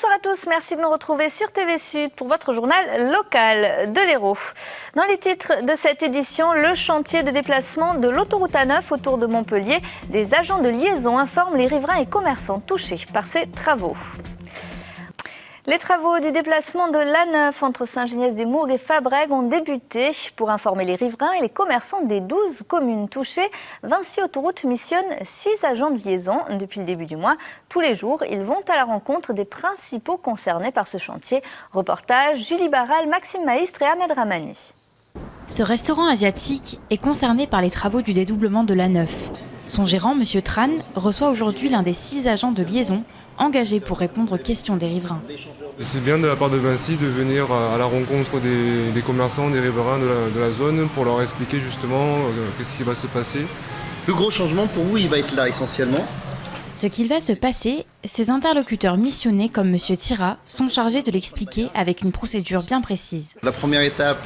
Bonsoir à tous, merci de nous retrouver sur TV Sud pour votre journal local de l'Hérault. Dans les titres de cette édition, le chantier de déplacement de l'autoroute A9 autour de Montpellier. Des agents de liaison informent les riverains et commerçants touchés par ces travaux. Les travaux du déplacement de l'A9 entre Saint-Giniès-des-Mourgues et Fabrègues ont débuté. Pour informer les riverains et les commerçants des 12 communes touchées, Vinci Autoroute missionne 6 agents de liaison depuis le début du mois. Tous les jours, ils vont à la rencontre des principaux concernés par ce chantier. Reportage Julie Barral, Maxime Maistre et Ahmed Ramani. Ce restaurant asiatique est concerné par les travaux du dédoublement de l'A9. Son gérant, M. Tran, reçoit aujourd'hui l'un des 6 agents de liaison engagés pour répondre aux questions des riverains. C'est bien de la part de Vinci de venir à la rencontre des commerçants, des riverains de la zone pour leur expliquer justement qu'est-ce qui va se passer. Le gros changement pour vous, il va être là essentiellement. Ce qu'il va se passer, ces interlocuteurs missionnés comme M. Tira sont chargés de l'expliquer avec une procédure bien précise. La première étape,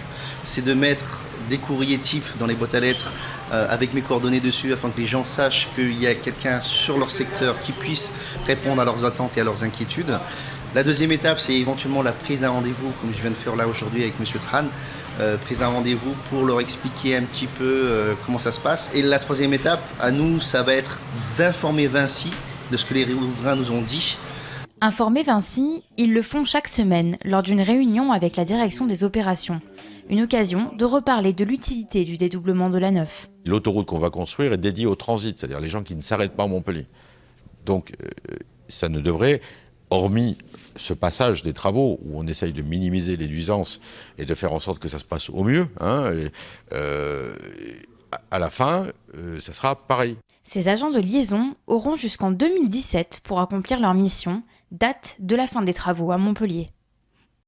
c'est de mettre des courriers types dans les boîtes à lettres avec mes coordonnées dessus afin que les gens sachent qu'il y a quelqu'un sur leur secteur qui puisse répondre à leurs attentes et à leurs inquiétudes. La deuxième étape, c'est éventuellement la prise d'un rendez-vous, comme je viens de faire là aujourd'hui avec M. Tran, prise d'un rendez-vous pour leur expliquer un petit peu comment ça se passe. Et la troisième étape, à nous, ça va être d'informer Vinci de ce que les riverains nous ont dit. Informer Vinci, ils le font chaque semaine lors d'une réunion avec la direction des opérations. Une occasion de reparler de l'utilité du dédoublement de l'A9. L'autoroute qu'on va construire est dédiée au transit, c'est-à-dire les gens qui ne s'arrêtent pas à Montpellier. Donc ça ne devrait, hormis ce passage des travaux où on essaye de minimiser les nuisances et de faire en sorte que ça se passe au mieux, à la fin, ça sera pareil. Ces agents de liaison auront jusqu'en 2017 pour accomplir leur mission, date de la fin des travaux à Montpellier.